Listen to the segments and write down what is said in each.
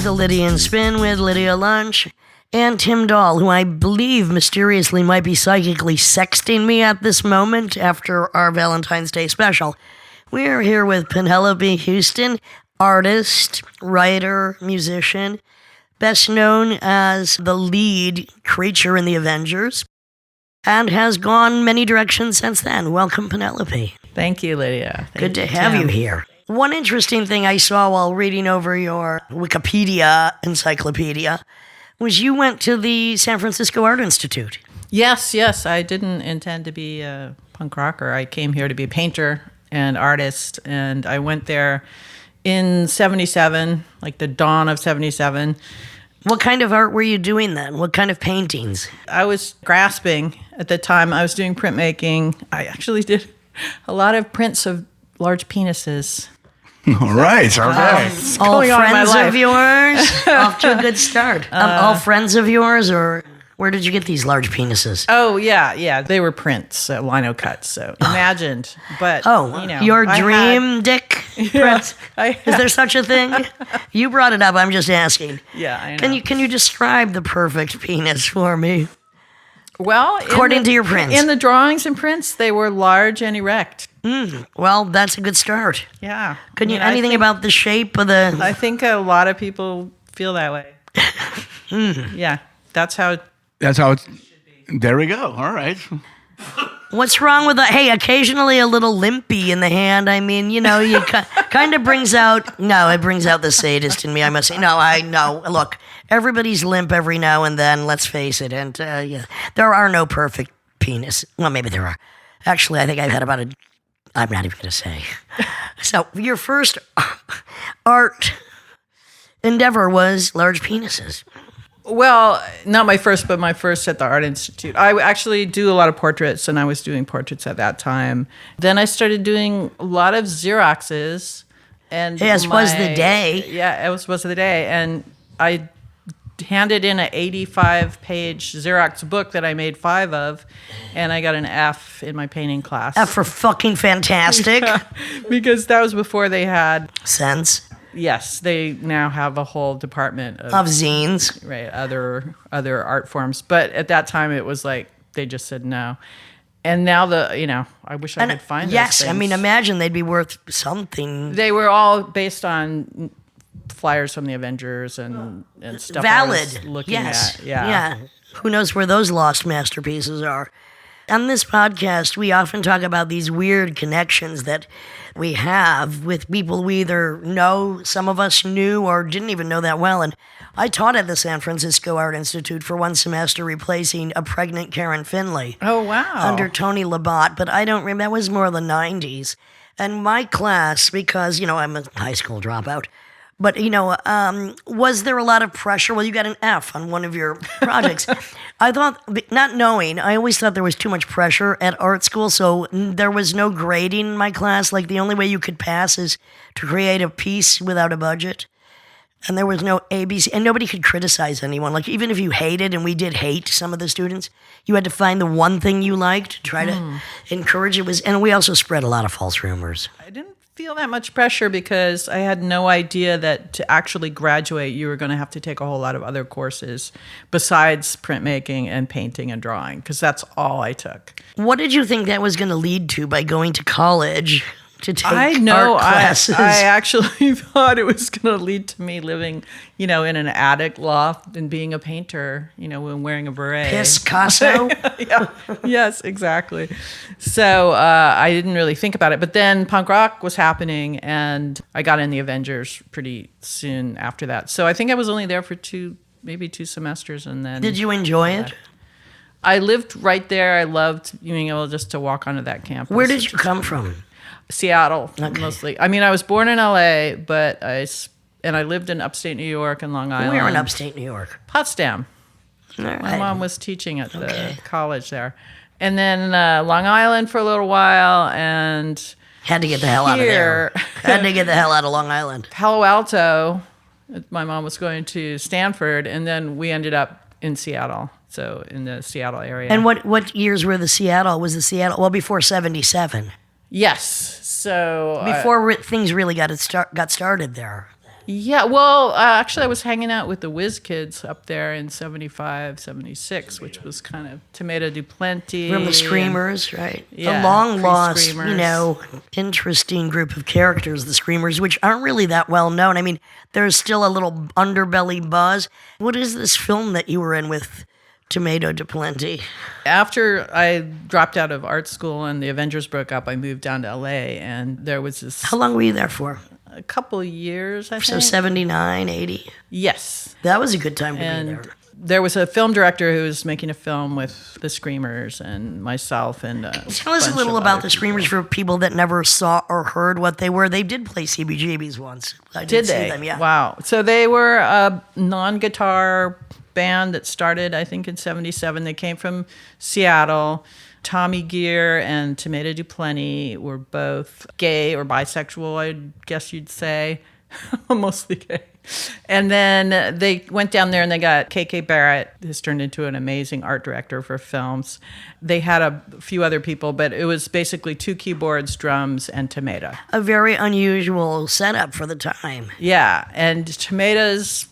the Lydian Spin with Lydia Lunch and Tim Dahl, who I believe mysteriously might be psychically sexting me at this moment after our Valentine's Day special. We are here with Penelope Houston, artist, writer, musician, best known as the lead creature in the Avengers, and has gone many directions since then. Welcome, Penelope. Thank you, Lydia. Good to have you here. One interesting thing I saw while reading over your Wikipedia encyclopedia was you went to the San Francisco Art Institute. Yes. I didn't intend to be a punk rocker. I came here to be a painter and artist, and I went there in 77, like the dawn of 77. What kind of art were you doing then? What kind of paintings? I was grasping at the time. I was doing printmaking. I actually did a lot of prints of large penises. All right, okay. All friends of yours? Off to a good start. All friends of yours, or where did you get these large penises? Oh, yeah. They were prints, lino cuts, so imagined. But, your dream dick prints? Is there such a thing? You brought it up, I'm just asking. Yeah, I know. Can you describe the perfect penis for me? Well, according to your prints. In the drawings and prints, they were large and erect. Well, that's a good start. Yeah. Anything about the shape of the... I think a lot of people feel that way. Yeah, that's how it's... There we go. All right. What's wrong with that? Hey, occasionally a little limpy in the hand. I mean, you kind of brings out... No, it brings out the sadist in me, I must say. No, look, everybody's limp every now and then, let's face it. And, there are no perfect penis. Well, maybe there are. Actually, I think I've had about a... I'm not even going to say. So, your first art endeavor was large penises. Well, not my first, but my first at the Art Institute. I actually do a lot of portraits, and I was doing portraits at that time. Then I started doing a lot of Xeroxes. And yes, was the day. Yeah, it was the day. And I handed in an 85-page Xerox book that I made 5 of, and I got an F in my painting class. F for fucking fantastic. Yeah, because that was before they had... Sense. Yes, they now have a whole department of zines, right? Other art forms, but at that time it was like they just said no. And now I wish I could find. Yes, those things. I mean, imagine they'd be worth something. They were all based on flyers from the Avengers and stuff. Valid. I was looking yes. at. Yeah. Who knows where those lost masterpieces are? On this podcast, we often talk about these weird connections that we have with people we either know, some of us knew, or didn't even know that well. And I taught at the San Francisco Art Institute for one semester, replacing a pregnant Karen Finley. Oh, wow. Under Tony Labat, but I don't remember. That was more the 90s. And my class, because, I'm a high school dropout, but, was there a lot of pressure? Well, you got an F on one of your projects. I thought, not knowing, I always thought there was too much pressure at art school, so there was no grading in my class. Like, the only way you could pass is to create a piece without a budget. And there was no ABC, and nobody could criticize anyone. Like, even if you hated, and we did hate some of the students, you had to find the one thing you liked to try to encourage it. And we also spread a lot of false rumors. I didn't feel that much pressure because I had no idea that to actually graduate, you were going to have to take a whole lot of other courses besides printmaking and painting and drawing, because that's all I took. What did you think that was going to lead to by going to college to take art classes? I actually thought it was going to lead to me living, in an attic loft and being a painter, when wearing a beret. Picasso? Yeah. Yes, exactly. So I didn't really think about it. But then punk rock was happening, and I got in the Avengers pretty soon after that. So I think I was only there for maybe 2 semesters, and then... Did you enjoy it? I lived right there. I loved being able just to walk onto that campus. Where did you come from? Seattle, mostly. I mean, I was born in LA, but I lived in upstate New York and Long Island. Where in upstate New York? Potsdam. All right. My mom was teaching at the college there. And then Long Island for a little while, and had to get the hell out of there. Had to get the hell out of Long Island. Palo Alto. My mom was going to Stanford, and then we ended up in Seattle. So in the Seattle area. And what years were the Seattle? Was the Seattle, well, before 77? Yes. So before things really got started there. Yeah, well, actually, I was hanging out with the Whiz Kids up there in 75, 76, which was kind of Tomato du Plenty. From the Screamers, right? Yeah, the long lost, pre-Screamers. interesting group of characters, the Screamers, which aren't really that well known. I mean, there's still a little underbelly buzz. What is this film that you were in with Tomato du Plenty? After I dropped out of art school and the Avengers broke up, I moved down to LA, and there was this How long were you there for? a couple of years, I So think. 79, 80? Yes. That was a good time to be And there. there was a film director who was making a film with the Screamers and myself and Tell us a little about the Screamers for people that never saw or heard what they were. They did play CBGBs once. I Did see they? them, yeah. Wow. So they were a non-guitar band that started, I think, in 77. They came from Seattle. Tommy Gear and Tomato du Plenty were both gay or bisexual, I guess you'd say. Mostly gay. And then they went down there and they got KK Barrett, who's turned into an amazing art director for films. They had a few other people, but it was basically 2 keyboards, drums, and Tomato. A very unusual setup for the time. Yeah, and Tomato's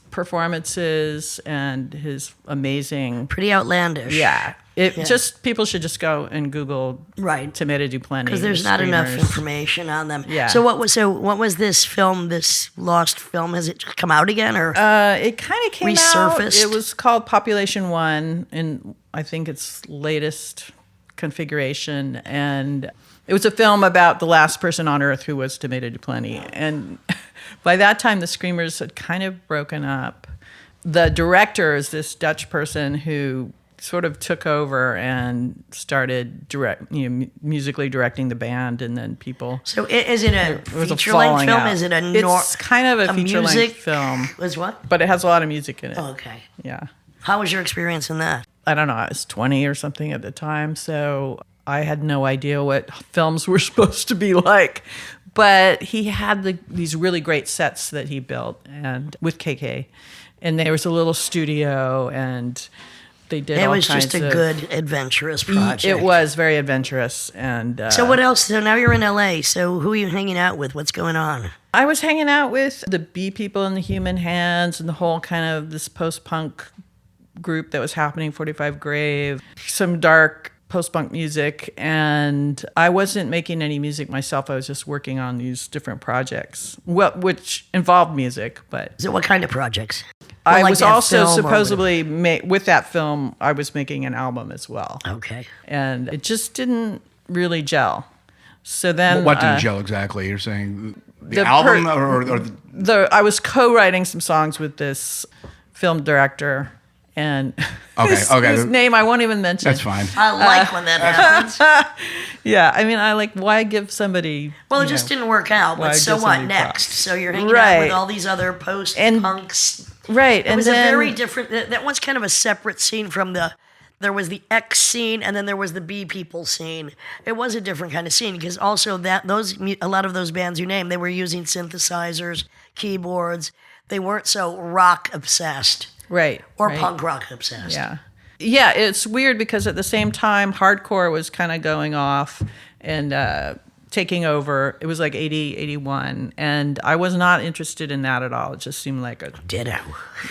performances and his amazing... Pretty outlandish. Yeah. Just people should just go and Google Right. Tomato du Plenty. Because there's not enough information on them. Yeah. So what was this film, this lost film? Has it come out again, or It kind of came out. Resurfaced? It was called Population 1 in, I think, its latest configuration. And it was a film about the last person on Earth who was Tomato du Plenty. And by that time, the Screamers had kind of broken up. The director is this Dutch person who sort of took over and started musically directing the band, and then people. So is it a It was a feature length falling film? out. Is it a It's kind of a feature music length film, Was what? but it has a lot of music in it. Oh, okay. Yeah. How was your experience in that? I don't know, I was 20 or something at the time, so I had no idea what films were supposed to be like. But he had these really great sets that he built, and with KK, and there was a little studio, and they did. It all was kinds just a of, good adventurous project. It was very adventurous, and So what else? So now you're in LA. So who are you hanging out with? What's going on? I was hanging out with the Bee People and the Human Hands, and the whole kind of this post-punk group that was happening, 45 Grave, some dark post-punk music, and I wasn't making any music myself. I was just working on these different projects, which involved music, but So what kind of projects? I like was that also film or supposedly with that film, I was making an album as well, Okay. and it just didn't really gel. So then, What didn't gel exactly? You're saying the the album per- or the, I was co-writing some songs with this film director, and Okay, okay. his name I won't even mention. that's fine. I like when that happens. Yeah, I mean, I like, why give somebody? Well, it you just know, didn't work out. Why But so give what somebody next? props? So you're hanging out Right. with all these other post-punks. right? It And was then, a very different. That was kind of a separate scene from the. There was the X scene, and then there was the B people scene. It was a different kind of scene because also a lot of those bands you named, they were using synthesizers, keyboards. They weren't so rock obsessed right or right. punk rock obsessed. Yeah. Yeah, it's weird because at the same time, hardcore was kind of going off and taking over. It was like 80, 81. And I was not interested in that at all. It just seemed like a... Ditto.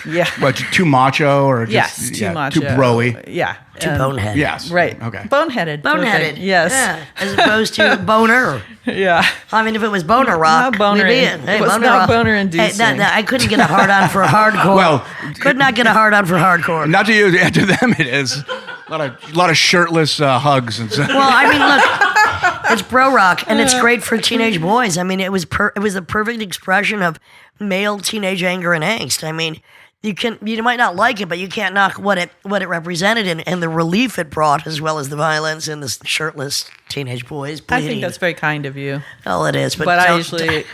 Yeah. But too macho or just Yes, too much. too broy. Yeah. Too and- bonehead. Yes. Right. Okay. Boneheaded. Boneheaded. Yes. Yeah. As opposed to boner. Yeah. I mean, if it was boner rock, Not boner we'd be in- in. Hey, it was boner not rock. boner Hey, inducing. I couldn't get a hard on for hardcore. Well, could not get a hard on for hardcore. Not to you, yeah, to them it is. A lot of shirtless hugs and stuff. Well, I mean, look, it's bro rock, and it's great for teenage boys. I mean, it was the perfect expression of male teenage anger and angst. I mean, you might not like it, but you can't knock what it represented and the relief it brought, as well as the violence and the shirtless teenage boys I bleeding. think that's very kind of you. All it is, But I don't- usually...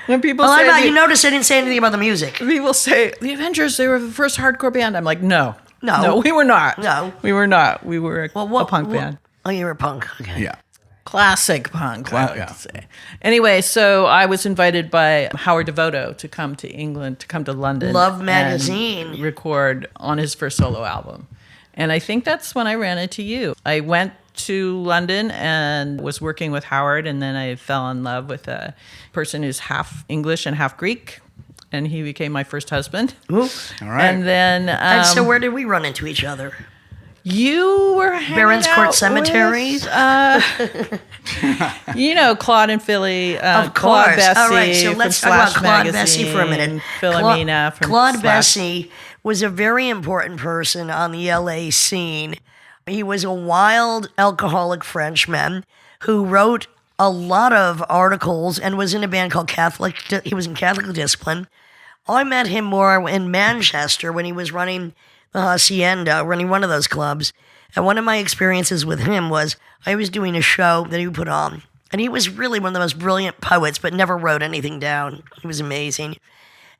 when people Well, say... you notice I didn't say anything about the music. People say, the Avengers, they were the first hardcore band. I'm like, no. No. No, we were not. No. We were not. We were a punk what- band. Oh, you were a punk. Okay. Yeah. Classic punk, I like yeah. to say. Anyway, so I was invited by Howard Devoto to come to England, to come to London. Love and Magazine. record on his first solo album. And I think that's when I ran into you. I went to London and was working with Howard, and then I fell in love with a person who's half English and half Greek. and he became my first husband. Ooh. All right. And then And so where did we run into each other? you were hanging Barron's Court out Cemetery? with, Claude and Philly. Of Claude course. Bessie All right, so from let's talk about Slash Claude Bessie for a minute. Magazine, Philomena from Claude Slash. Bessie was a very important person on the LA scene. He was a wild alcoholic Frenchman who wrote a lot of articles and was in a band called Catholic. He was in Catholic Discipline. I met him more in Manchester when he was running the Hacienda, running one of those clubs. And one of my experiences with him was I was doing a show that he put on. And he was really one of the most brilliant poets, but never wrote anything down. He was amazing.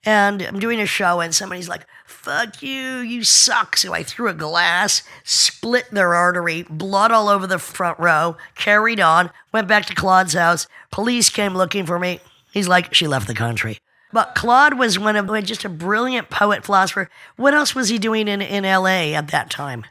And I'm doing a show, and somebody's like, fuck you, you suck. So I threw a glass, split their artery, blood all over the front row, carried on, went back to Claude's house. Police came looking for me. He's like, she left the country. But Claude was just a brilliant poet, philosopher. What else was he doing in LA at that time?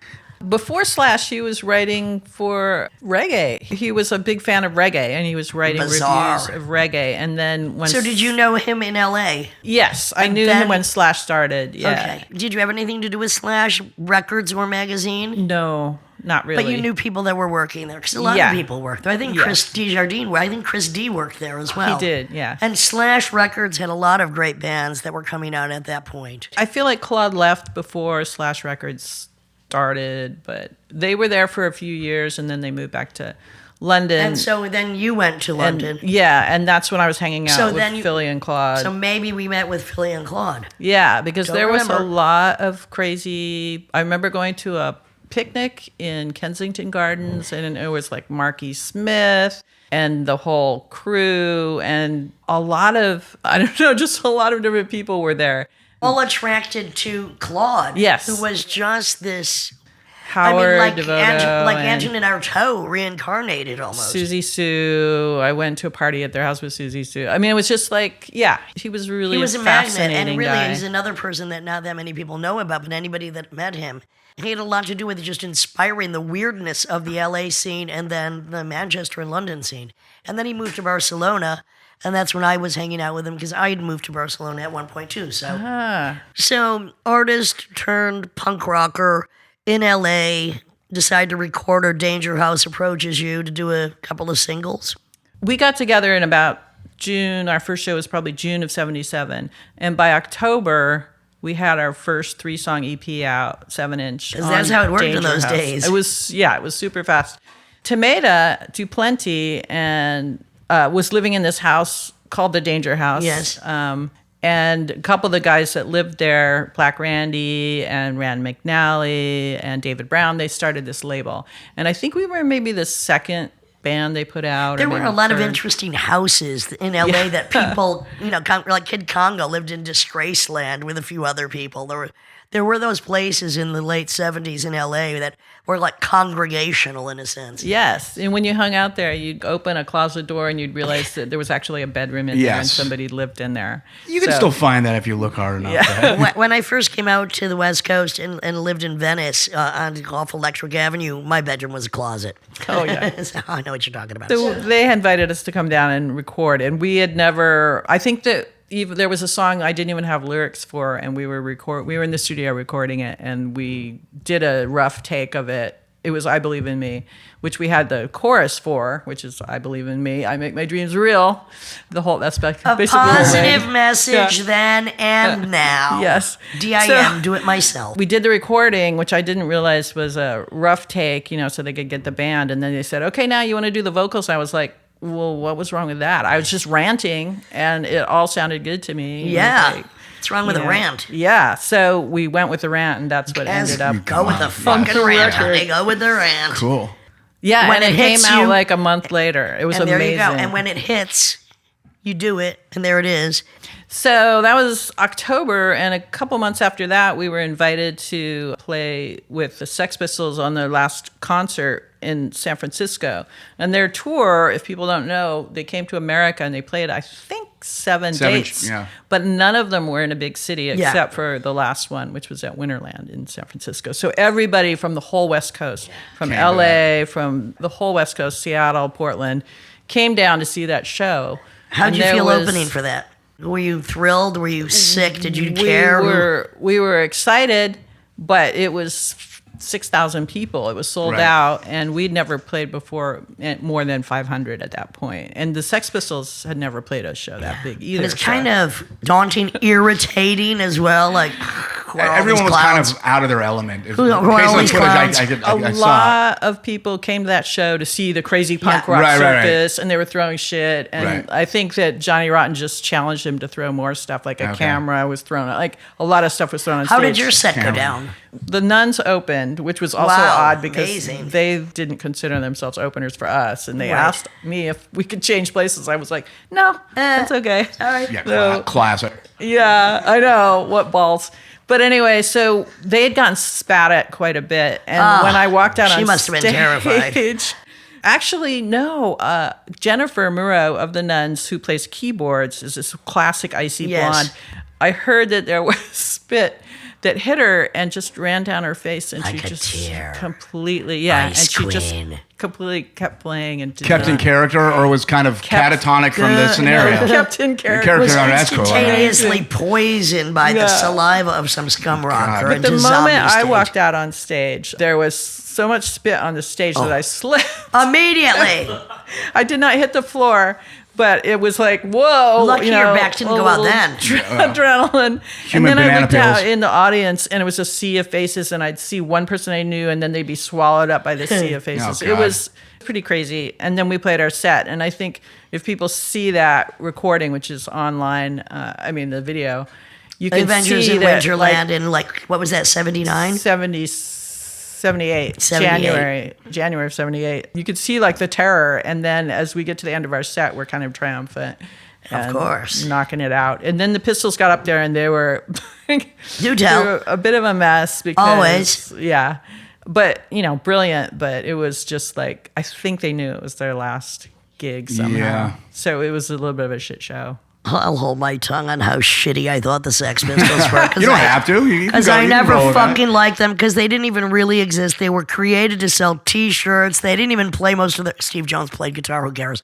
Before Slash, he was writing for reggae. He was a big fan of reggae, and he was writing Bizarre. reviews of reggae. And then when So did you know him in LA? Yes, I knew then- him when Slash started. Yeah. Okay. Did you have anything to do with Slash Records or magazine? No, not really. But you knew people that were working there because a lot Yeah. of people worked there. I think Yes. Chris D worked there as well. He did, yeah. And Slash Records had a lot of great bands that were coming out at that point. I feel like Claude left before Slash Records started, but they were there for a few years, and then they moved back to London. And so then you went to London. And that's when I was hanging out So with then you- Philly and Claude. So maybe we met with Philly and Claude. Yeah, because Don't there was a remember. lot of crazy. I remember going to a picnic in Kensington Gardens, and it was like Marky Smith and the whole crew, and a lot of, I don't know, just a lot of different people were there. All attracted to Claude. Yes. Who was just this, Howard like, Devoto like and Antoinette Artaud reincarnated almost. Susie Sue. I went to a party at their house with Susie Sue. I mean, it was just like, yeah, he was really He was a magnet, fascinating and really, guy. he's another person that not that many people know about, but anybody that met him. He had a lot to do with just inspiring the weirdness of the LA scene and then the Manchester and London scene. And then he moved to Barcelona, and that's when I was hanging out with him because I had moved to Barcelona at one point too. So artist turned punk rocker in LA, decide to record, or Danger House approaches you to do a couple of singles. We got together in about June. Our first show was probably June of '77. And by October, we had our first 3-song EP out, 7-inch. 'Cause that's how it worked in Danger those House. days. It was super fast. Tomata Duplenty and was living in this house called the Danger House. Yes. And a couple of the guys that lived there, Black Randy and Rand McNally and David Brown, they started this label. And I think we were maybe the second band they put out. There or were maybe a lot of third. interesting houses in LA that people, like Kid Congo lived in Disgraceland with a few other people. There were those places in the late 70s in LA that were like congregational in a sense. Yes, and when you hung out there, you'd open a closet door and you'd realize that there was actually a bedroom in there and Yes. somebody lived in there. You can So- still find that if you look hard enough. Right? When I first came out to the West Coast and lived in Venice on off Electric Avenue, my bedroom was a closet. Oh, yeah. So I know what you're talking about. So they invited us to come down and record, and we had never. I think that even there was a song I didn't even have lyrics for, and we were in the studio recording it, and we did a rough take of it. It was "I Believe in Me," which we had the chorus for, which is "I believe in me, I make my dreams real." A That's basically the whole positive thing. message Yeah. then and now. Yes. DIM, So- do it myself. We did the recording, which I didn't realize was a rough take, so they could get the band. And then they said, "Okay, now you want to do the vocals?" I was like, well, what was wrong with that? I was just ranting, and it all sounded good to me. It was Yeah. like, What's wrong with a rant? Yeah, so we went with the rant, and that's what As ended up. go with the on fucking the rant, record. honey. Go with the rant. Cool. Yeah, When and it it came hits out you- like a month later. It was And there amazing. you go. And when it hits, you do it, and there it is. So that was October, and a couple months after that, we were invited to play with the Sex Pistols on their last concert in San Francisco. And their tour, if people don't know, they came to America and they played, I think, seven dates. Yeah. But none of them were in a big city except for the last one, which was at Winterland in San Francisco. So everybody from the whole West Coast, from Came to LA, from the whole West Coast, Seattle, Portland, came down to see that show. How'd And you there feel was- opening for that? Were you thrilled? Were you sick? Did you care? We were excited, but it was 6,000 people. It was sold out, and we'd never played before more than 500 at that point. And the Sex Pistols had never played a show that big either. And it's kind of daunting, irritating as well. Like everyone was kind of out of their element. Based are all on these footage clowns? I a saw. lot of people came to that show to see the crazy punk rock circus, and they were throwing shit. And I think that Johnny Rotten just challenged him to throw more stuff, like a camera was thrown, like a lot of stuff was thrown on stage. How did your set go down? The Nuns opened, which was also odd because amazing. they didn't consider themselves openers for us, and they asked me if we could change places. I was like, no, that's okay. All right. Yeah, classic. Yeah, I know. What balls. But anyway, so they had gotten spat at quite a bit. And when I walked out on stage... She must have been terrified. Actually, no. Jennifer Moreau of the Nuns, who plays keyboards, is this classic icy blonde. I heard that there was spit that hit her and just ran down her face, and like she just tear. Completely, Ice and she queen. just completely kept playing and Kept in character, or was kind of catatonic from the scenario? No, kept in character. Character on that's cool. Instantaneously poisoned by the saliva of some scum rocker. But into the zombie moment I stage. walked out on stage, there was so much spit on the stage that I slipped. Immediately. I did not hit the floor, but it was like, whoa. Lucky your back didn't go out then. Adrenaline. Human and then I banana looked out peels. in the audience, and it was a sea of faces, and I'd see one person I knew, and then they'd be swallowed up by the sea of faces. Oh, It God. was pretty crazy. And then we played our set, and I think if people see that recording, which is online, the video, you can Avengers see in that, Winterland in what was that, 79? 78, January of 78. You could see like the terror, and then as we get to the end of our set, we're kind of triumphant. Of course. Knocking it out. And then the Pistols got up there, and they were, Do tell. they were a bit of a mess because Always. yeah. But, brilliant, but it was just like, I think they knew it was their last gig somehow. Yeah. So it was a little bit of a shit show. I'll hold my tongue on how shitty I thought the Sex Pistols were. You don't have to. Because I never fucking liked them because they didn't even really exist. They were created to sell T-shirts. They didn't even play most of their... Steve Jones played guitar. Who cares?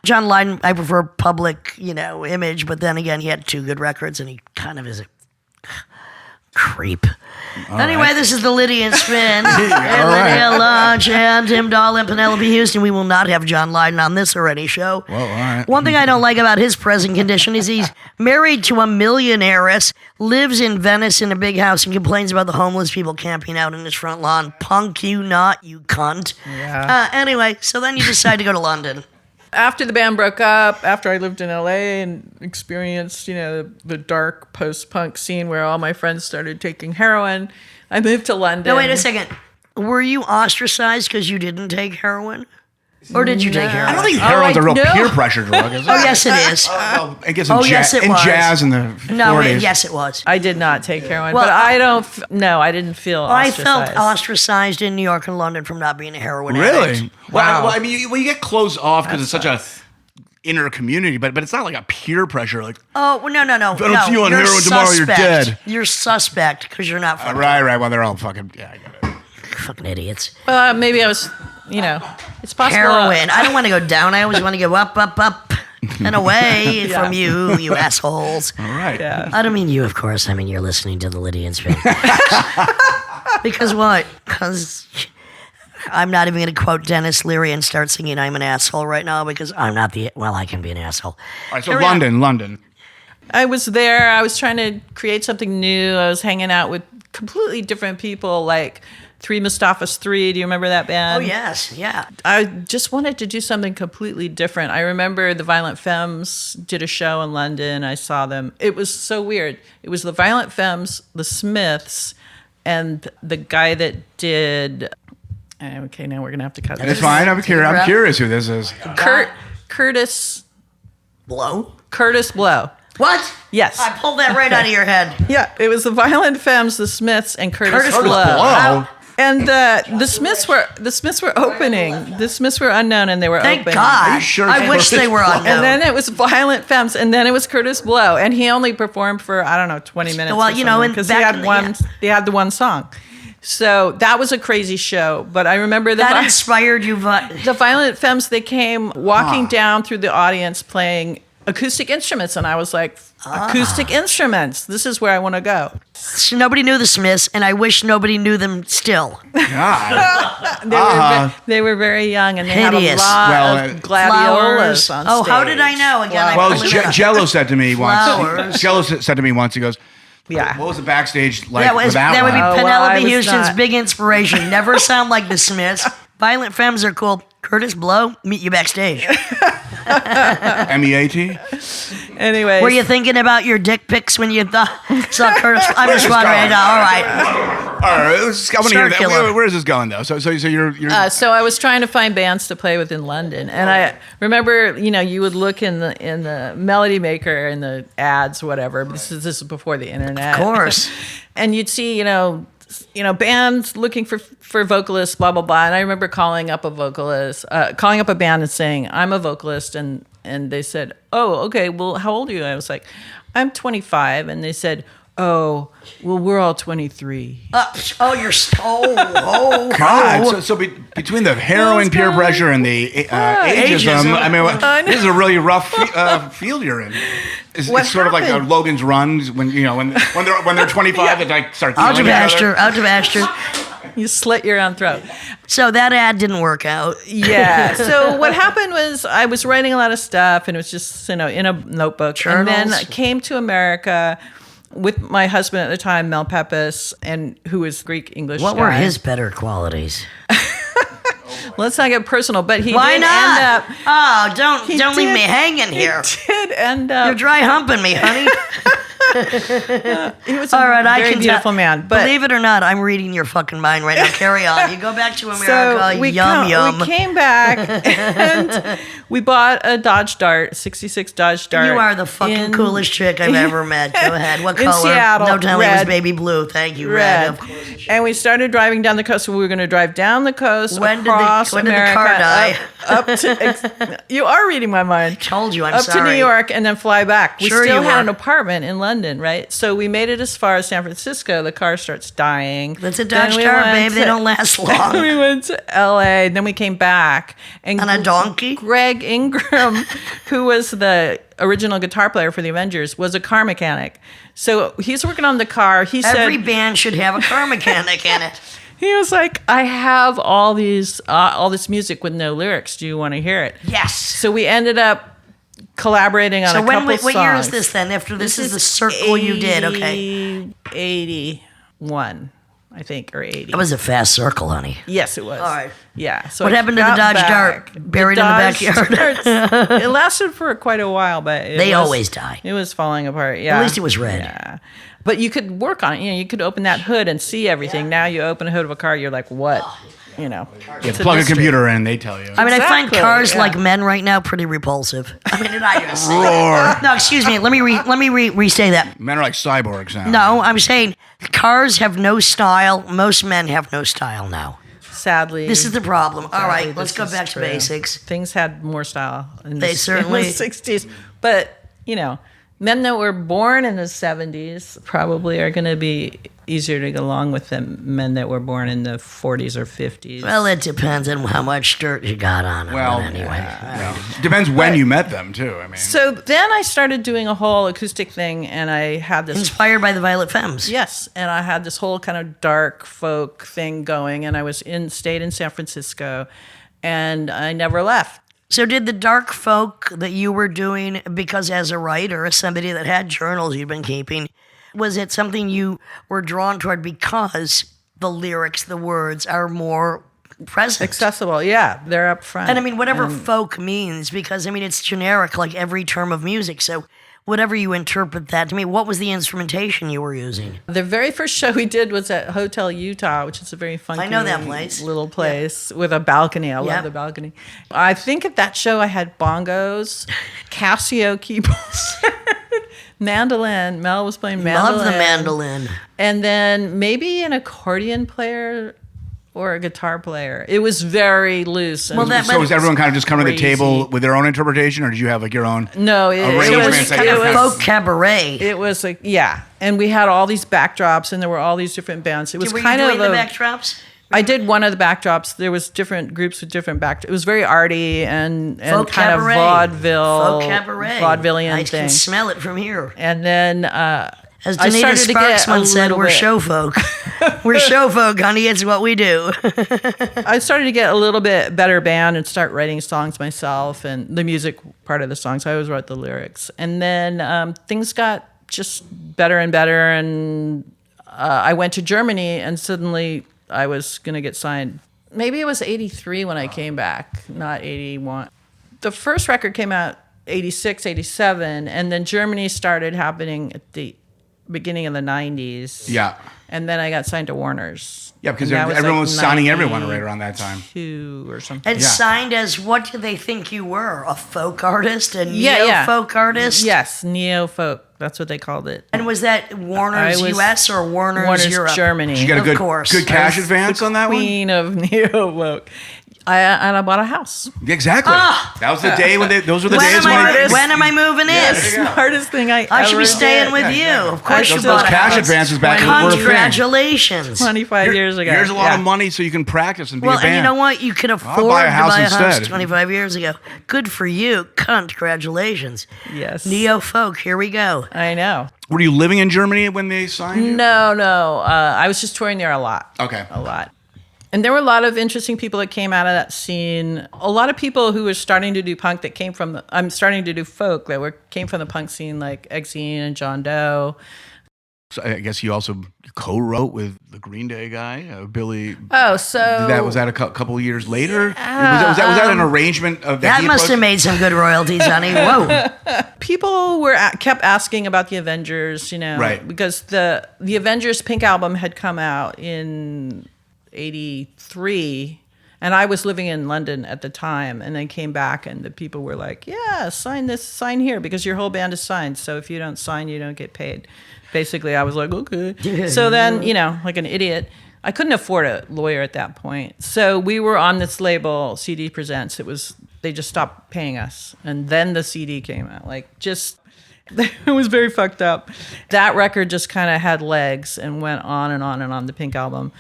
John Lydon, I prefer public, image. But then again, he had 2 good records, and he kind of is a creep. Anyway, this is the Lydian Spin. And Lydia Lunch and Tim Dahl and Penelope Houston. We will not have John Lydon on this already show. Well, all right. One thing I don't like about his present condition is he's married to a millionairess, lives in Venice in a big house, and complains about the homeless people camping out in his front lawn. Punk you not, you cunt. Yeah. Anyway, so then you decide to go to London. After the band broke up, after I lived in LA and experienced, the dark post-punk scene where all my friends started taking heroin, I moved to London. No, wait a second. Were you ostracized because you didn't take heroin? Or did you take heroin? I don't think heroin's a real no. peer pressure drug, is it? Oh, yes, it is. Well, I guess yes, it in was. jazz in the No, 40s. yes, it was. I did not take heroin, Well, but I didn't feel I ostracized. felt ostracized in New York and London from not being a heroin Really? addict. Wow. Well, I mean, you get closed off because it's such a inner community, but it's not like a peer pressure. Like, Oh, well, no. if I don't see you on heroin tomorrow, you're dead. You're suspect because you're not fucking, right. Well, they're all fucking. Yeah, I get it. fucking idiots. Maybe I was, it's possible. Heroin. I don't want to go down. I always want to go up, and away from you assholes. All right. Yeah. I don't mean you, of course. I mean you're listening to the Lydian Spin. Because what? Because I'm not even going to quote Dennis Leary and start singing I'm an asshole right now because I'm not I can be an asshole. All right, so London. I was there. I was trying to create something new. I was hanging out with completely different people, like Three Mustafas 3. Do you remember that band? Oh, yes. Yeah. I just wanted to do something completely different. I remember the Violent Femmes did a show in London. I saw them. It was so weird. It was the Violent Femmes, the Smiths, and the guy that did... Okay, now we're going to have to cut It's this. fine. I'm curious who this is. Curtis Blow? Blow. What? Yes. I pulled that right out of your head. Yeah, it was the Violent Femmes, the Smiths, and Curtis Blow. Blow. And the Smiths were opening. The Smiths were unknown, and they were Thank opening. God. Are you sure I wish they were unknown. And then it was Violent Femmes, and then it was Curtis Blow, and he only performed for 20 minutes. Well, because he had They had the one song. So that was a crazy show. But I remember that inspired you. the Violent Femmes. They came walking down through the audience playing acoustic instruments, and I was like, acoustic instruments. This is where I want to go. So nobody knew the Smiths, and I wish nobody knew them still. God. They were very young, and they Hideous. have a lot of gladiolas on stage. Oh, how did I know? Again, I Well, pulled it up. Jello said to me Flowers. once. Jello said to me once. He goes, Yeah. What was the backstage like That would be Oh, well, Penelope I was Houston's not. big inspiration. Never sound like the Smiths. Violent Femmes are cool. Curtis Blow, meet you backstage. MEAT? Anyway, Were you thinking about your dick pics when you saw Curtis? I'm just wondering. All right. All right, I want to hear that. Circular. Where is this going, though? So you're so I was trying to find bands to play with in London, and I remember, you would look in the Melody Maker and the ads, whatever. This is before the internet, Of course. and you'd see, bands looking for vocalists, blah blah blah. And I remember calling up a band and saying, "I'm a vocalist," and they said, "Oh, okay. Well, how old are you?" I was like, "I'm 25," and they said, "Oh, well, we're all 23." God. So between the heroin, peer God. pressure, and the ageism, ageism. I mean, I know. this is a really rough field you're in. It's sort of like Logan's runs when they're 25 and like start killing each other. Out of Astor. You slit your own throat. So that ad didn't work out. Yeah. So what happened was I was writing a lot of stuff, and it was just in a notebook. Journals. And then I came to America with my husband at the time, Mel Pepys, and who was Greek English. What guy. were his better qualities? Let's not get personal, but he Why did not? end up. Oh, don't he leave did- me hanging here. He did end up. You're dry humping me, honey. He was a All right, I very can beautiful man. But believe it or not, I'm reading your fucking mind right now. Carry on. You go back to America. we Yum. We came back and we bought a Dodge Dart, 66 Dodge Dart. You are the fucking in- coolest chick I've ever met. Go ahead. What in color? Seattle, No telling it was red. baby blue. Thank you, Red. Of course. And we started driving down the coast. So we were going to drive down the coast When did the- across when did the America, car die? up to. You are reading my mind. Told you, I'm up sorry. to New York and then fly back. We Sure still you had were. an apartment in London, right? So we made it as far as San Francisco. The car starts dying. That's a Then Dodge we Dart, went babe. They to- don't last long. We went to LA. Then we came back. And On a donkey? Greg Ingram, who was the original guitar player for the Avengers, was a car mechanic. So he's working on the car. He Every said, band should have a car mechanic in it. he was like, I have all this music with no lyrics. Do you want to hear it? Yes. So we ended up collaborating on So a couple what songs. year is this then? After this is the circle you did, okay. 81, I think, or 80. That was a fast circle, honey. Yes, it was. All right. Yeah. So What I happened to the got Dodge back. Dart? Buried in the backyard? Darts, it lasted for quite a while, but They always die. It was falling apart. Yeah. At least it was red. Yeah. But you could work on it. You could open that hood and see everything. Now you open a hood of a car, you're like, what? You It's plug a mystery. computer in, they tell you. I mean, I find Exactly, cars yeah. like men right now pretty repulsive. I mean, I just Roar. No, excuse me. Let me restate that. Men are like cyborgs now. No, I'm saying cars have no style. Most men have no style now. Sadly. This is the problem. All right, Sadly, let's this go is back to true. basics. Things had more style in They certainly- in the 60s. But, men that were born in the 70s probably are going to be easier to get along with than men that were born in the 40s or 50s. Well, it depends on how much dirt you got on them. Well, but anyway. depends when you met them, too. I mean, So then I started doing a whole acoustic thing, and I had this. Inspired by the Violet Femmes. Yes, and I had this whole kind of dark folk thing going, and I stayed in San Francisco, and I never left. So did the dark folk that you were doing, because as a writer, as somebody that had journals you'd been keeping, was it something you were drawn toward because the lyrics, the words are more present? Accessible, yeah, they're up front. And I mean, whatever folk means, because I mean, it's generic like every term of music. So whatever you interpret that to me, what was the instrumentation you were using? The very first show we did was at Hotel Utah, which is a very funky I know that place. little place with a balcony. I Yeah. love the balcony. I think at that show I had bongos, Casio keyboards, mandolin. Mel was playing mandolin. Love the mandolin. And then maybe an accordion player or a guitar player. It was very loose. And Well, that- so was everyone kind of just coming to the crazy. table with their own interpretation, or did you have like your own? No, it Arrangements was that Kind you of found. folk cabaret. It was like, yeah. And we had all these backdrops, and there were all these different bands. It was Were you kind doing of the a backdrops? I did one of the backdrops. There was different groups with different backdrops. It was very arty and Folk kind cabaret. of vaudeville, Folk cabaret. vaudevillian I thing. can smell it from here. And then As I Danita started to get Sparks a once said, little we're bit- show folk. We're show folk, honey. It's what we do. I started to get a little bit better band and start writing songs myself and the music part of the songs. I always wrote the lyrics. And then things got just better and better. And I went to Germany and suddenly I was going to get signed. Maybe it was 83 when I came back, not 81. The first record came out 86, 87, and then Germany started happening at the beginning of the 90s. Yeah. And then I got signed to Warner's. Yeah, because And that everyone like was signing everyone right around that time. 92 or something. And Yeah. signed as, what did they think you were? A folk artist? A Yeah, yeah. neo-folk artist? Yes, neo-folk. That's what they called it. And was that Warner's I was US or Warner's Europe? Germany. Did you get a Of good, course. good cash advance on that one? Queen of neo-folk. And I bought a house. Exactly. That was the day when those were the When days when am I moving in? there you go. Smartest thing I I should ever be staying did. with you. Of course you Those bought a cash house. advances back then were a thing. Congratulations. 25 years ago. Here's a lot Yeah. of money so you can practice and be Well, a band. and you know what? You could afford buy a to house buy a house instead. 25 years ago. Good for you. Congratulations. Yes. Neo-folk, here we go. I know. Were you living in Germany when they signed you? No. I was just touring there a lot. Okay. A lot. And there were a lot of interesting people that came out of that scene. A lot of people who were starting to do punk that came from I'm starting to do folk that came from the punk scene, like Exene and John Doe. So I guess you also co-wrote with the Green Day guy, Billy. Oh, so Was that a couple of years later? Was that an arrangement of That he must have approached- made some good royalties, honey. Whoa. people kept asking about the Avengers, Right. because the Avengers Pink album had come out in 83, and I was living in London at the time, and then came back, and the people were like, yeah, sign here, because your whole band is signed, so if you don't sign, you don't get paid. Basically, I was like, okay. So then, like an idiot, I couldn't afford a lawyer at that point. So we were on this label, CD Presents. They just stopped paying us, and then the CD came out. It was very fucked up. That record just kind of had legs and went on and on and on, the Pink album.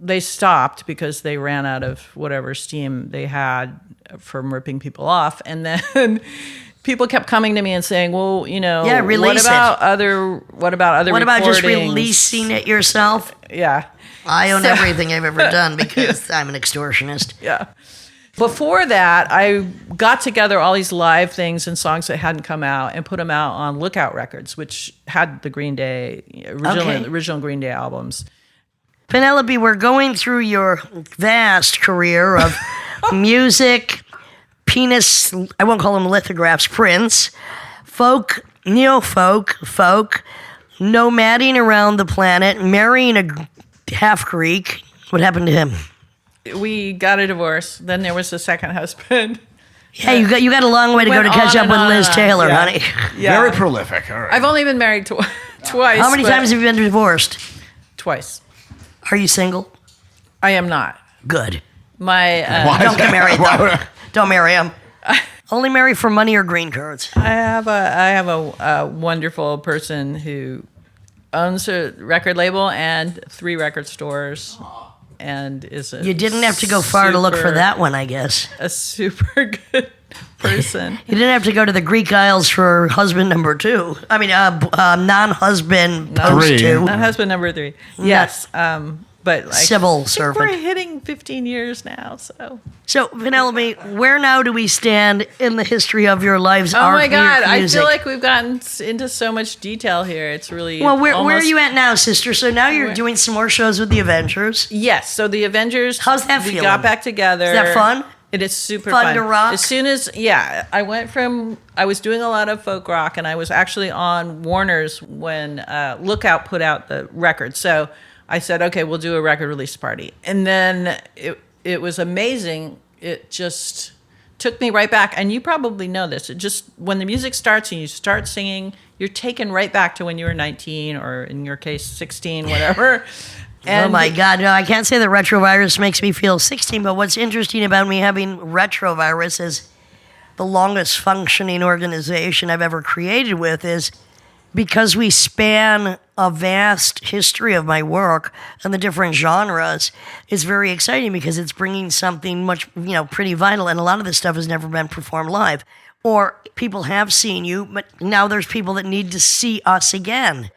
They stopped because they ran out of whatever steam they had from ripping people off. And then people kept coming to me and saying, well, release what about other What about just recordings? releasing it yourself? Yeah. I own everything I've ever done because I'm an extortionist. Yeah. Before that, I got together all these live things and songs that hadn't come out and put them out on Lookout Records, which had the Green Day, original Green Day albums. Penelope, we're going through your vast career of music, penis, I won't call them lithographs, prints, folk, neo-folk, folk, nomading around the planet, marrying a half-Greek. What happened to him? We got a divorce. Then there was the second husband. Yeah, you got a long way to go Went to catch on up with and on Liz and on. Taylor, Yeah. honey. Yeah. Very prolific. All right. I've only been married twice. How many but- times have you been divorced? Twice. Are you single? I am not. Good. My Why Don't is get that? married, Why though. would I- Don't marry him. Only marry for money or green cards. I have a wonderful person who owns a record label and 3 record stores, and is You didn't have to go far to look for that one, I guess. A super good person. You didn't have to go to the Greek Isles for husband number 2. I mean, non-husband post Three. 2. Not husband number 3. Yes. But like Civil I think servant. we're hitting 15 years now, so. So, Penelope, where now do we stand in the history of your life's Oh art my God! I music? feel like we've gotten into so much detail here. It's really Well, where are almost- you at now, sister? So now you're doing some more shows with the Avengers. Yes. So the Avengers. How's that We feeling? got back together. Is that fun? It is super Fun fun. to rock? As soon as I was doing a lot of folk rock, and I was actually on Warner's when Lookout put out the record. So I said, okay, we'll do a record release party, and then it was amazing. It just took me right back, and you probably know this. It just when the music starts and you start singing, you're taken right back to when you were 19, or in your case, 16, whatever. Oh my God, no, I can't say that retrovirus makes me feel 16, but what's interesting about me having retrovirus is the longest functioning organization I've ever created with is because we span a vast history of my work and the different genres, it's very exciting because it's bringing something much, pretty vital. And a lot of this stuff has never been performed live. Or people have seen you, but now there's people that need to see us again.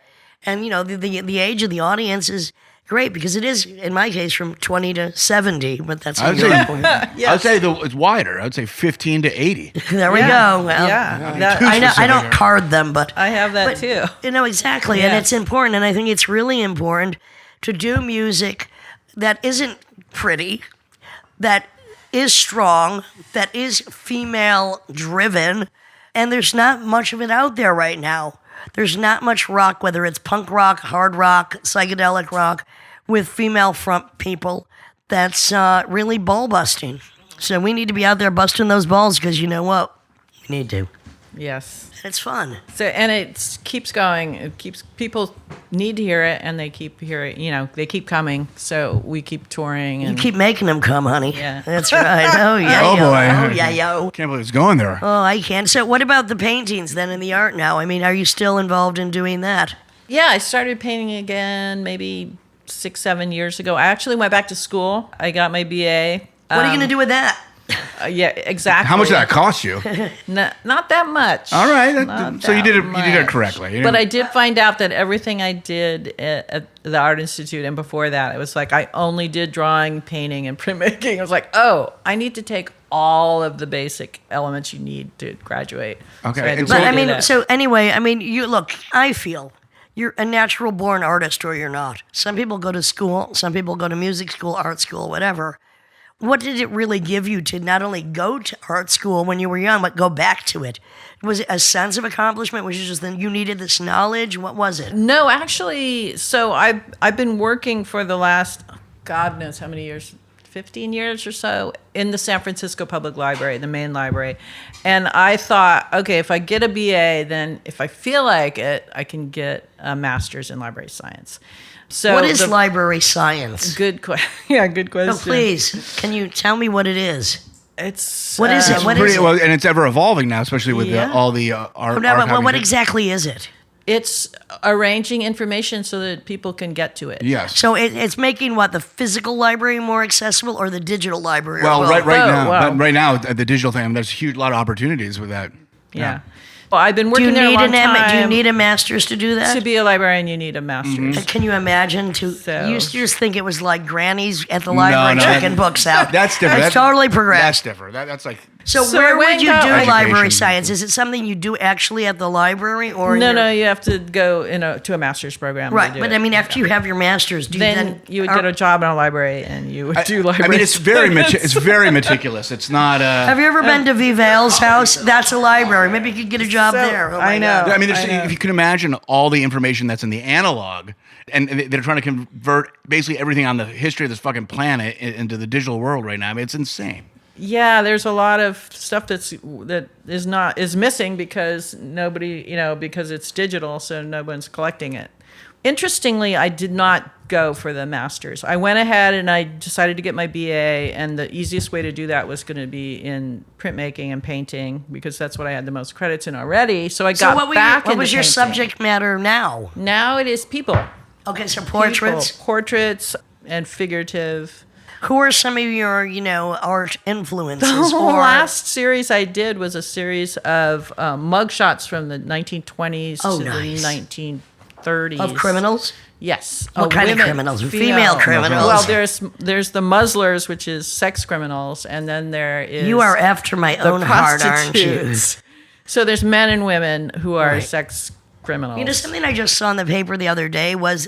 And, the age of the audience is great because it is, in my case, from 20 to 70, but that's I would your say, point. I would say it's wider. I would say 15 to 80. There we go. Well, I don't card them, but I have that too. Exactly. Yeah. And it's important. And I think it's really important to do music that isn't pretty, that is strong, that is female driven. And there's not much of it out there right now. There's not much rock, whether it's punk rock, hard rock, psychedelic rock, with female front people that's really ball busting. So we need to be out there busting those balls because you know what? We need to. Yes. And it's fun. So, and it keeps going. It keeps, people need to hear it, and they keep hearing. They keep coming. So we keep touring. And You keep making them come, honey. Yeah. That's right. Oh yeah. Oh, yo. boy. Oh yeah, yo. Can't believe it's going there. Oh, I can. So what about the paintings then and the art now? I mean, are you still involved in doing that? Yeah, I started painting again maybe 6-7 years ago. I actually went back to school. I got my BA. What are you going to do with that? Yeah, exactly. How much did that cost you? Not that much. All right. Not So you that did it much. correctly. You But I didn't- did find out that everything I did at the Art Institute and before that, it was like I only did drawing, painting, and printmaking. I was like, oh, I need to take all of the basic elements you need to graduate. Okay, So I had to and But So- I redo mean, that. so anyway, I mean, you look, I feel you're a natural born artist or you're not. Some people go to school, some people go to music school, art school, whatever. What did it really give you to not only go to art school when you were young, but go back to it? Was it a sense of accomplishment? Was it just that you needed this knowledge? What was it? No, actually, so I've been working for the last, God knows how many years, 15 years or so, in the San Francisco Public Library, the main library. And I thought, okay, if I get a BA, then if I feel like it, I can get a master's in library science. So What is library science? Good question. Yeah, good question. Oh, please, can you tell me what it is? It's What is it? It's What pretty is it? well, and it's ever evolving now, especially with Yeah. all the art. No, but archiving what thing. exactly is it? It's arranging information so that people can get to it. Yes. So it's making what, the physical library more accessible or the digital library? Well, Or right both? now, wow. but right now, the digital thing. There's a huge lot of opportunities with that. Yeah. Well, I've been Do you working there a need long time. do you need a master's to do that? to be a librarian, you need a master's. And can you imagine to? So- You used to just think it was like grannies at the library no, checking books out. That's different. That's That- totally That's progressed. different. That's like So So where when would you go- do library Education. science? Is it something you do actually at the library or? No, you're- no, you have to go to a master's program. to Right, do but it. I mean, after you have your master's, do you then you would get a job in a library and you would do library. I mean, it's very meticulous. It's not. Have you ever been to Vival's house? That's a library. Maybe you could get a job So, there. Oh my I know. God. I mean, I know. if you can imagine all the information that's in the analog, and they're trying to convert basically everything on the history of this fucking planet into the digital world right now. I mean, it's insane. Yeah, there's a lot of stuff that is missing because nobody, because it's digital, so no one's collecting it. Interestingly, I did not go for the master's. I went ahead and I decided to get my BA, and the easiest way to do that was going to be in printmaking and painting because that's what I had the most credits in already. So I got back what into was your painting. subject matter now? Now it is people. Okay, so portraits. People. Portraits and figurative. Who are some of your, art influences? The or last series I did was a series of mugshots from the 1920s Oh, to nice. the 1930s. of criminals? Yes. What kind of criminals? Female criminals? Well, there's the muzzlers, which is sex criminals, and then there is You are after my the own heart, aren't you? prostitutes. So there's men and women who are Right. sex criminals. Something I just saw in the paper the other day was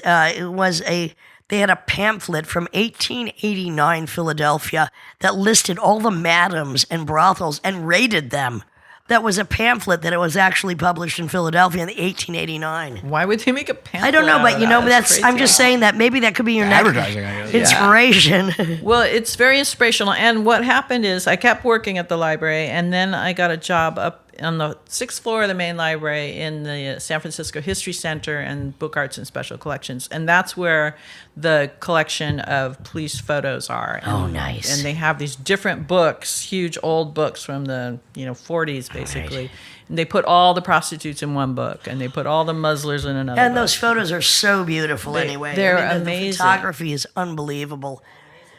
they had a pamphlet from 1889 Philadelphia that listed all the madams and brothels and rated them. That was a pamphlet that it was actually published in Philadelphia in 1889. Why would they make a pamphlet? I don't know, out but of I'm crazy. just saying that maybe that could be your next Advertising, I guess. inspiration. Well, it's very inspirational. And what happened is I kept working at the library, and then I got a job up on the 6th floor of the main library in the San Francisco History Center and Book Arts and Special Collections. And that's where the collection of police photos are. And, nice. And they have these different books, huge old books from the 40s, basically. Right. And they put all the prostitutes in one book, and they put all the muzzlers in another And book. those photos are so beautiful anyway. They're the amazing. photography is unbelievable.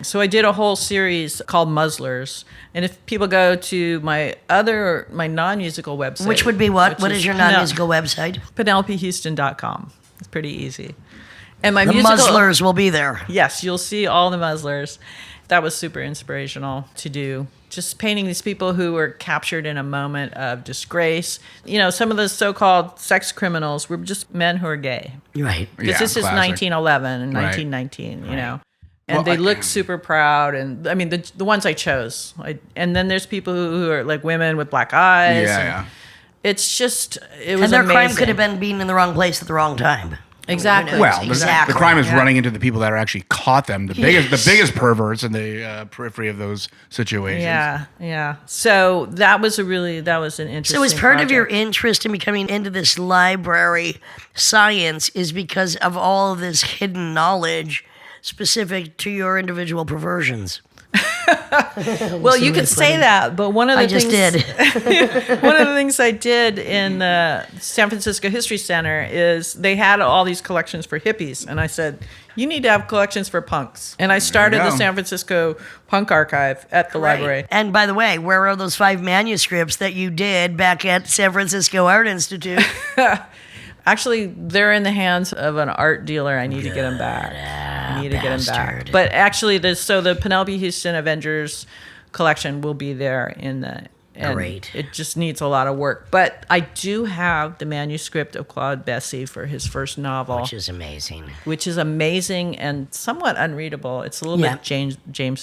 So I did a whole series called Muzzlers. And if people go to my non-musical website. Which would be what? What is your non-musical website? PenelopeHouston.com. It's pretty easy. And my The musical, muzzlers will be there. Yes, you'll see all the muzzlers. That was super inspirational to do. Just painting these people who were captured in a moment of disgrace. Some of the so-called sex criminals were just men who are gay. Right. Because this is classic. 1911 and Right. 1919, And Well, they look super proud. And I mean, the ones I chose. And then there's people who are like women with black eyes. Yeah. It's just, it was And their amazing. crime could have been being in the wrong place at the wrong time. Exactly. Well, Exactly. the crime is Yeah. running into the people that are actually caught them. The biggest perverts in the periphery of those situations. Yeah. So that was an interesting. So, as part of your project. interest in becoming into this library science is because of all of this hidden knowledge specific to your individual perversions. Well, you could say that, but one of the I just things did. one of the things I did in the San Francisco History Center is they had all these collections for hippies, and I said, you need to have collections for punks. And I started go. the San Francisco Punk Archive at the library. And by the way, where are those 5 manuscripts that you did back at San Francisco Art Institute? Actually, they're in the hands of an art dealer. I need to get them back. I need to get them bastard. back. But actually, the Penelope Houston Avengers collection will be there in the. And Great. It just needs a lot of work. But I do have the manuscript of Claude Bessy for his first novel, Which is amazing. and somewhat unreadable. It's a little Yeah. bit James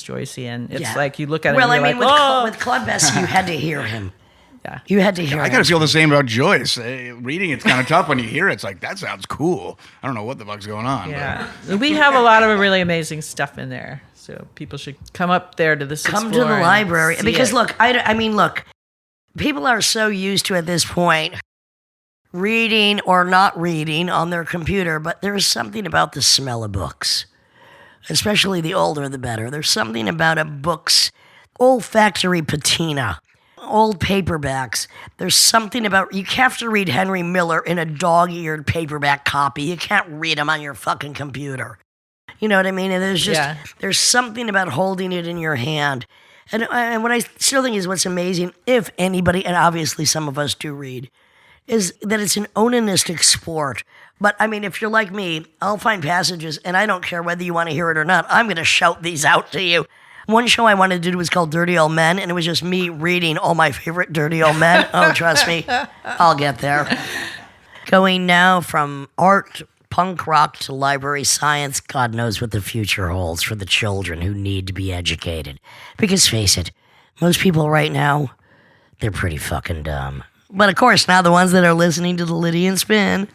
Joycean. It's Yeah. like you look at it Well, and I you're mean, like, oh. with Claude Bessy, you had to hear him. Yeah. You had to hear I him. kind of feel the same about Joyce. Reading it's kind of tough when you hear it. It's like, that sounds cool. I don't know what the fuck's going on. Yeah, we have a lot of really amazing stuff in there, so people should come up there to the sixth Come to floor the and library. see Because it. look, I mean, look, people are so used to at this point reading or not reading on their computer, but there's something about the smell of books, especially the older the better. There's something about a book's olfactory patina. Old paperbacks. There's something about, you have to read Henry Miller in a dog-eared paperback copy. You can't read them on your fucking computer. You know what I mean? And there's something about holding it in your hand. And what I still think is what's amazing, if anybody, and obviously some of us do read, is that it's an onanistic sport. But I mean, if you're like me, I'll find passages, and I don't care whether you want to hear it or not. I'm going to shout these out to you. One show I wanted to do was called Dirty Old Men, and it was just me reading all my favorite Dirty Old Men. Oh, trust me, I'll get there. Going now from art, punk rock to library science, God knows what the future holds for the children who need to be educated. Because face it, most people right now, they're pretty fucking dumb. But of course, now the ones that are listening to the Lydian Spin.